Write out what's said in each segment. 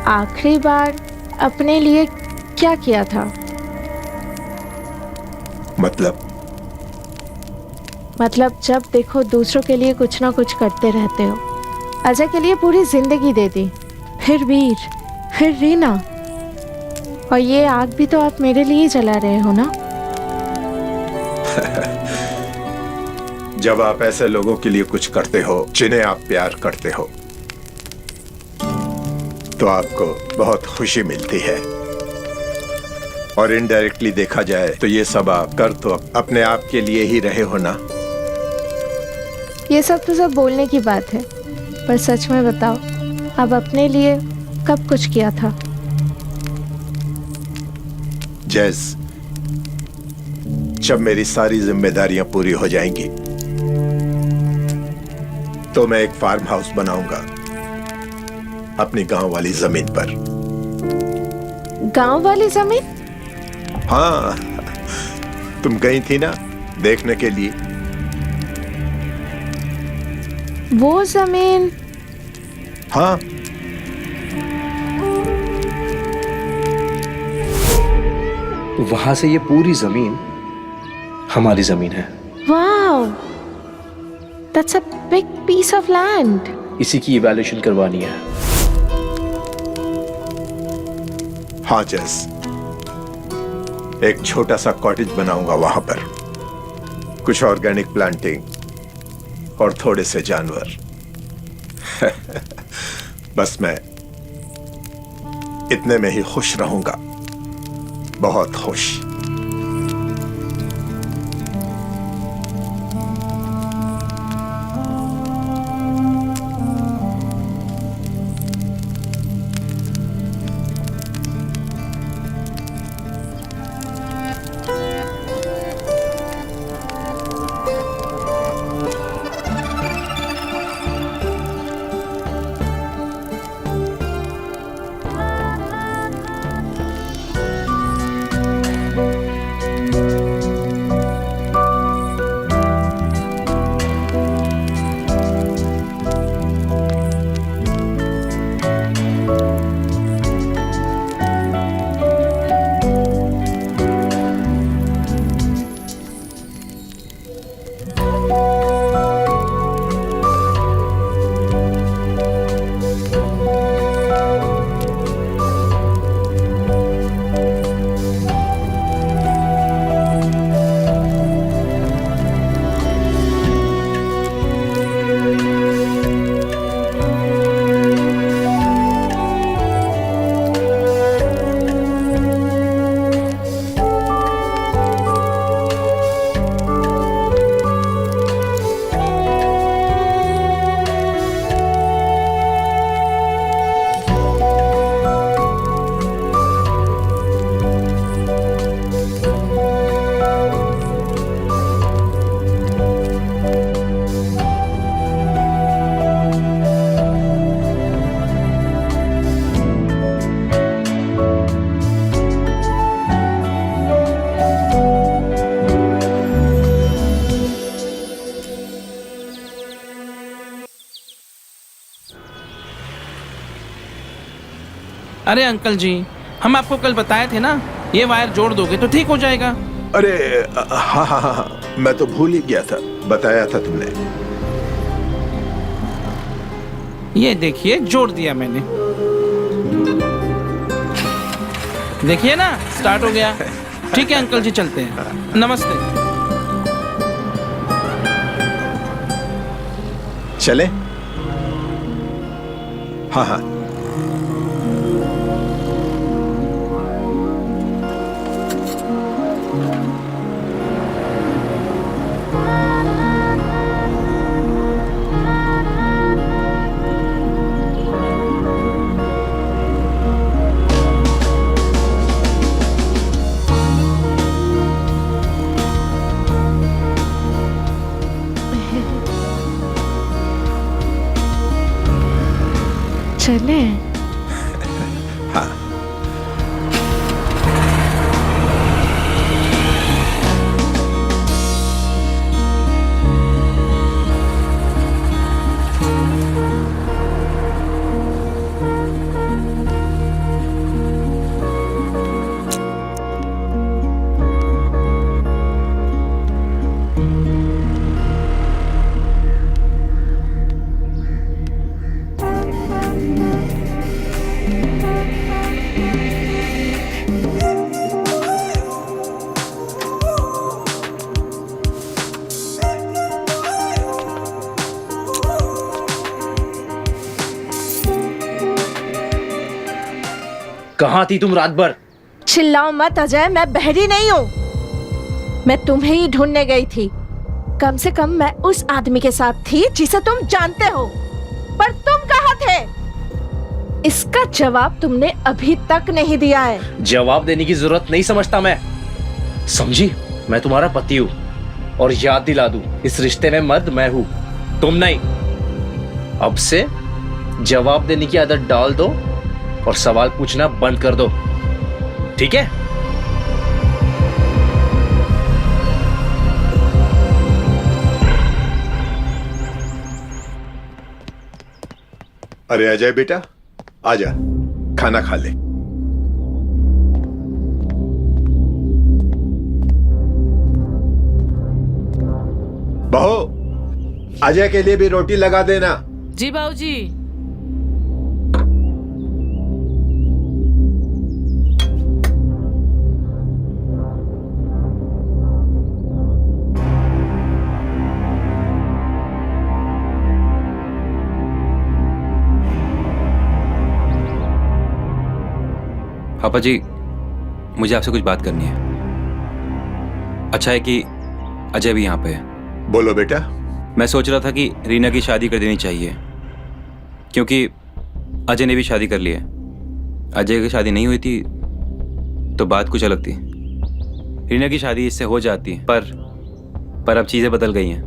आखिरी बार अपने लिए क्या किया था? मतलब जब देखो दूसरों के लिए कुछ ना कुछ करते रहते हो। अजय के लिए पूरी जिंदगी दे दी, फिर वीर, फिर रीना, और ये आग भी तो आप मेरे लिए जला रहे हो ना? जब आप ऐसे लोगों के लिए कुछ करते हो जिन्हें आप प्यार करते हो तो आपको बहुत खुशी मिलती है। और इनडायरेक्टली देखा जाए तो ये सब आप कर तो अपने आप के लिए ही रहे हो ना। ये सब तो सब बोलने की बात है, पर सच में बताओ, अब अपने लिए कब कुछ किया था? जैस, जब मेरी सारी जिम्मेदारियां पूरी हो जाएंगी तो मैं एक फार्म हाउस बनाऊंगा अपनी गांव वाली जमीन पर। गांव वाली जमीन? हाँ, तुम गई थी ना देखने के लिए। वो जमीन? हाँ, वहां से ये पूरी जमीन हमारी जमीन है। Wow, that's a big piece of land. इसी की इवैल्यूएशन करवानी है। हाँ जैस, एक छोटा सा कॉटेज बनाऊंगा वहां पर, कुछ ऑर्गेनिक प्लांटिंग और थोड़े से जानवर। बस मैं इतने में ही खुश रहूंगा, बहुत खुश। अरे अंकल जी, हम आपको कल बताए थे ना, ये वायर जोड़ दोगे तो ठीक हो जाएगा। अरे हाँ हाँ हाँ, मैं तो भूल ही गया था, बताया था तुमने। ये देखिए, जोड़ दिया मैंने। देखिए ना, स्टार्ट हो गया। ठीक है अंकल जी, चलते हैं। नमस्ते। चले? हाँ हाँ। चले? हाँ। कहाँ थी तुम रात भर? चिल्लाओ मत अजय, मैं बहरी नहीं हूँ। मैं तुम्हें ही ढूंढने गई थी। कम से कम मैं उस आदमी के साथ थी जिसे तुम जानते हो, पर तुम कहाँ थे? इसका जवाब तुमने अभी तक नहीं दिया है। जवाब देने की जरूरत नहीं समझता मैं, समझी? मैं तुम्हारा पति हूँ और याद दिला दूं, इस रिश्ते में मर्द मैं हूं, तुम नहीं। अब से जवाब देने की आदत डाल दो और सवाल पूछना बंद कर दो, ठीक है? अरे अजय बेटा, आजा, खाना खा ले। बहू, अजय के लिए भी रोटी लगा देना। जी बाबूजी। पापा जी, मुझे आपसे कुछ बात करनी है। अच्छा है कि अजय भी यहाँ पे है। बोलो बेटा। मैं सोच रहा था कि रीना की शादी कर देनी चाहिए, क्योंकि अजय ने भी शादी कर ली है। अजय की शादी नहीं हुई थी तो बात कुछ अलग थी। रीना की शादी इससे हो जाती है, पर अब चीज़ें बदल गई हैं,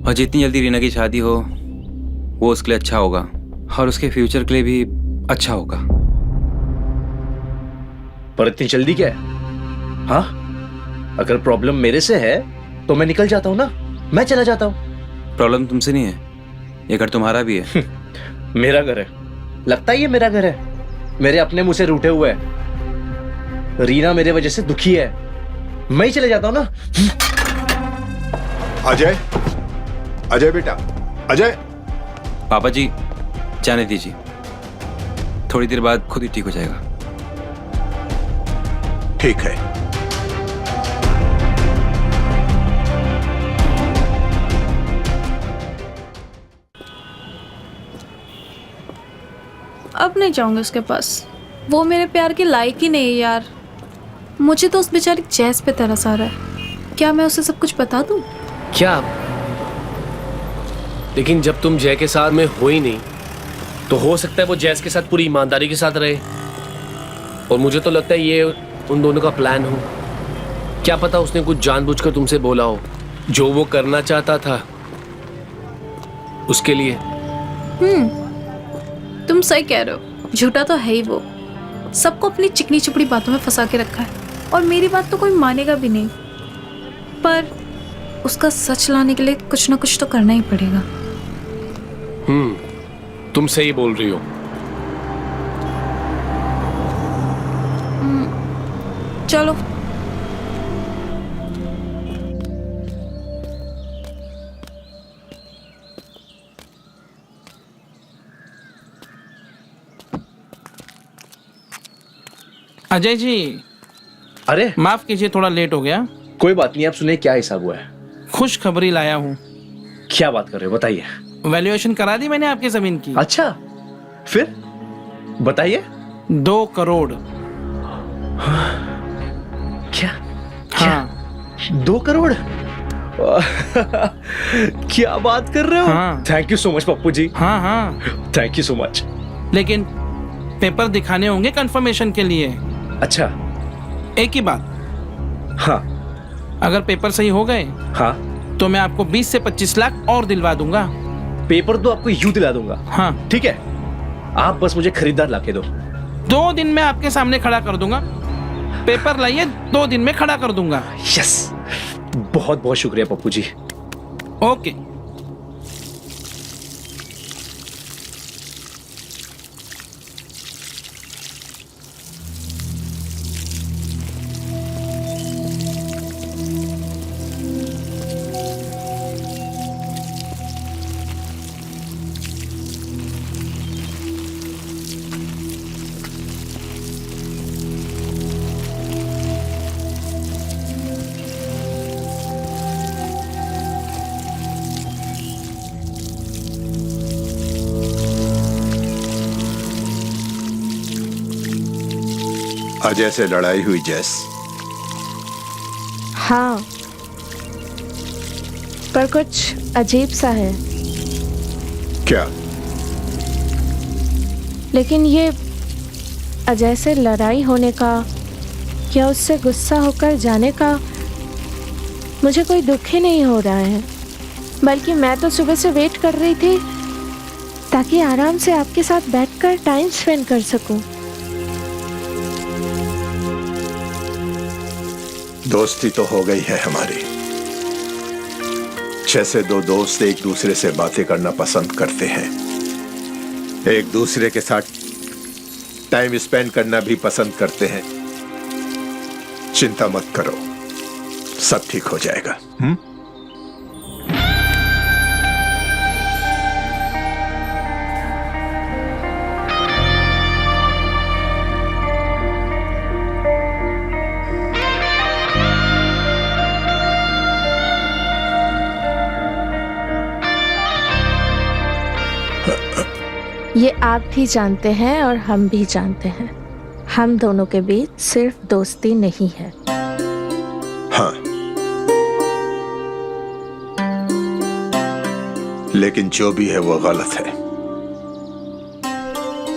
और जितनी जल्दी रीना की शादी हो वो उसके लिए अच्छा होगा और उसके फ्यूचर के लिए भी अच्छा होगा। पर इतनी जल्दी क्या है? हाँ, अगर प्रॉब्लम मेरे से है तो मैं निकल जाता हूं ना, मैं चला जाता हूं। प्रॉब्लम तुमसे नहीं है, ये घर तुम्हारा भी है। मेरा घर है? लगता ही है मेरा घर है। मेरे अपने मुंह से रूठे हुए है। रीना मेरे वजह से दुखी है, मैं ही चले जाता हूं ना। अजय, अजय बेटा, अजय। पापा जी, जाने दीजिए, थोड़ी देर बाद खुद ही ठीक हो जाएगा। ठीक है। अब नहीं जाऊंगी उसके पास, वो मेरे प्यार के लायक ही नहीं है यार। मुझे तो उस बेचारी जैस पे तरस आ रहा है। क्या मैं उसे सब कुछ बता दूं? क्या? लेकिन जब तुम जय के साथ में हो ही नहीं, तो हो सकता है वो जैस के साथ पूरी ईमानदारी के साथ रहे। और मुझे तो लगता है ये उन दोनों का प्लान हो। क्या पता उसने कुछ जानबूझकर तुमसे बोला हो, जो वो करना चाहता था उसके लिए। तुम सही कह रहे हो, झूठा तो है ही वो। सबको अपनी चिकनी चुपड़ी बातों में फंसा के रखा है, और मेरी बात तो कोई मानेगा भी नहीं। पर उसका सच लाने के लिए कुछ ना कुछ तो करना ही पड़ेगा। तुम सही बोल रही हो। चलो। अजय जी, अरे माफ कीजिए, थोड़ा लेट हो गया। कोई बात नहीं, आप सुनिए क्या हिसाब हुआ है। खुश खबरी लाया हूँ। क्या बात कर रहे हो, बताइए। वैल्यूएशन करा दी मैंने आपकी जमीन की। अच्छा, फिर बताइए। 2 करोड़। क्या? हाँ। 2 करोड़? क्या बात कर रहे हो? हाँ। Thank you so much Pappu ji. हाँ हाँ, थैंक यू सो मच। लेकिन पेपर दिखाने होंगे कंफर्मेशन के लिए। अच्छा। एक ही बात, हाँ अगर पेपर सही हो गए हाँ, तो मैं आपको 20 से 25 लाख और दिलवा दूंगा। पेपर तो आपको यूं दिला दूंगा। हाँ, ठीक है, आप बस मुझे खरीदार लाके दो। 2 दिन में आपके सामने खड़ा कर दूंगा। पेपर लाइए, 2 दिन में खड़ा कर दूंगा। यस, बहुत बहुत शुक्रिया पप्पू जी। ओके। अजय से लड़ाई हुई जैस? हाँ, पर कुछ अजीब सा है। क्या? लेकिन ये अजय से लड़ाई होने का या उससे गुस्सा होकर जाने का मुझे कोई दुख ही नहीं हो रहा है, बल्कि मैं तो सुबह से वेट कर रही थी ताकि आराम से आपके साथ बैठकर टाइम स्पेंड कर सकूं। दोस्ती तो हो गई है हमारी। जैसे दो दोस्त एक दूसरे से बातें करना पसंद करते हैं, एक दूसरे के साथ टाइम स्पेंड करना भी पसंद करते हैं। चिंता मत करो, सब ठीक हो जाएगा। ये आप भी जानते हैं और हम भी जानते हैं, हम दोनों के बीच सिर्फ दोस्ती नहीं है। हाँ, लेकिन जो भी है वो गलत है।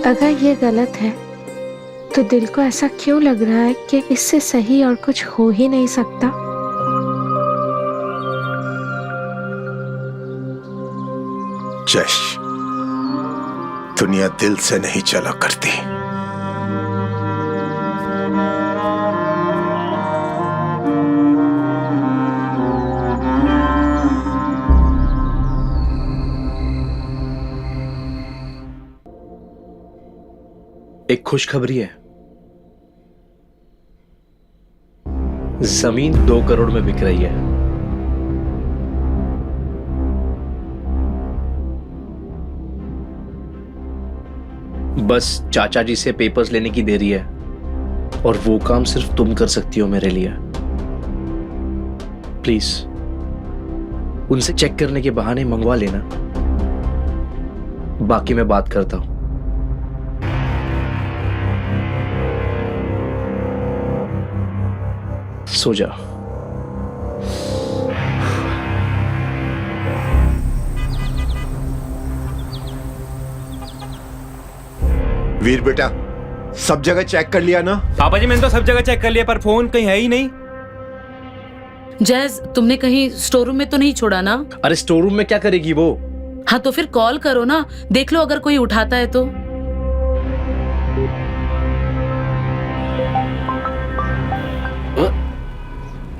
अगर ये गलत है तो दिल को ऐसा क्यों लग रहा है कि इससे सही और कुछ हो ही नहीं सकता? जश, दुनिया दिल से नहीं चला करती। एक खुशखबरी है, जमीन 2 करोड़ में बिक रही है। बस चाचा जी से पेपर्स लेने की देरी है, और वो काम सिर्फ तुम कर सकती हो मेरे लिए। प्लीज उनसे चेक करने के बहाने मंगवा लेना, बाकी मैं बात करता हूं। सो जा। वीर बेटा, सब जगह चेक कर लिया ना? पापा जी मैंने तो सब जगह चेक कर लिया, पर फोन कहीं है ही नहीं। जैज, तुमने कहीं स्टोर रूम में तो नहीं छोड़ा ना? अरे स्टोर रूम में क्या करेगी वो? हाँ तो फिर कॉल करो ना, देख लो अगर कोई उठाता है तो।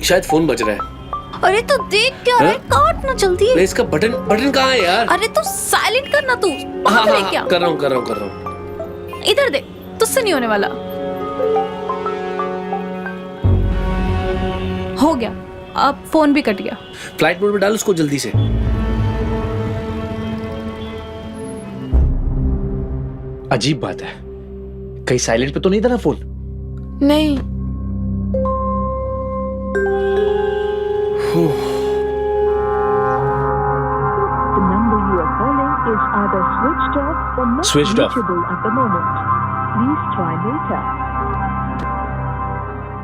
शायद फोन बज रहा है। अरे तो देख क्या है, काट ना जल्दी। नहीं, इसका बटन बटन कहाँ है यार? अरे तो साइलेंट करना तू। हाँ पागल है हाँ, क्या? कर रहा हूँ। इधर देख, तुझसे नहीं होने वाला। हो गया, अब फोन भी कट गया। फ्लाइट मोड में डाल उसको जल्दी से। अजीब बात है, कहीं साइलेंट पे तो नहीं था ना फोन? नहीं। Switched off.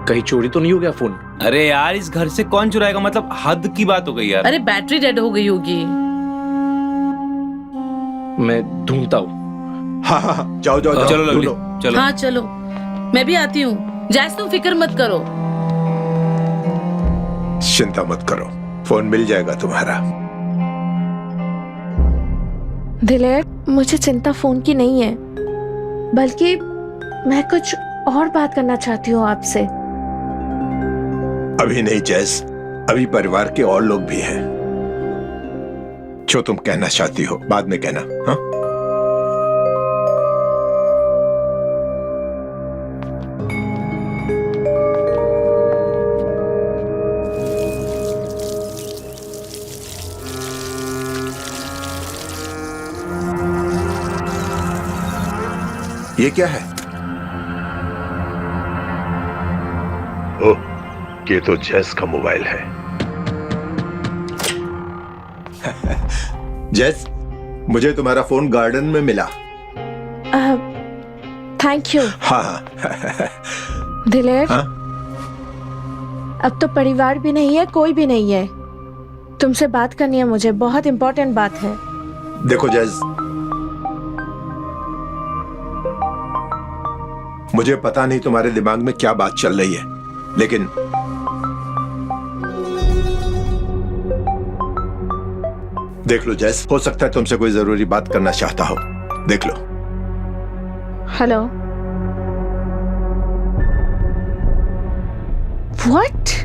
कहीं चोरी तो नहीं हो गया फोन? अरे यार, इस घर से कौन चुराएगा? मतलब हद की बात हो गई यार। अरे बैटरी डेड हो गई होगी। मैं ढूंढता हूँ। हाँ हाँ हाँ, जाओ जाओ जाओ, चलो लवली, ढूंढो। चलो। हाँ चलो, मैं भी आती हूँ। जैस तुम फिक्र मत करो। चिंता मत करो, फोन मिल जाएगा तुम्हारा। दिलेर, मुझे चिंता फोन की नहीं है, बल्कि मैं कुछ और बात करना चाहती हूँ आपसे। अभी नहीं जैस, अभी परिवार के और लोग भी हैं। जो तुम कहना चाहती हो बाद में कहना। हाँ, ये क्या है? ओह, ये तो जैस का मोबाइल है। जैस, मुझे तुम्हारा फोन गार्डन में मिला। Thank you. हाँ हाँ, दिलेर, हाँ? अब तो परिवार भी नहीं है, कोई भी नहीं है। तुमसे बात करनी है मुझे, बहुत इंपॉर्टेंट बात है। देखो जैज, मुझे पता नहीं तुम्हारे दिमाग में क्या बात चल रही है, लेकिन देख लो जैस, हो सकता है तुमसे कोई जरूरी बात करना चाहता हो। देख लो। हेलो। व्हाट?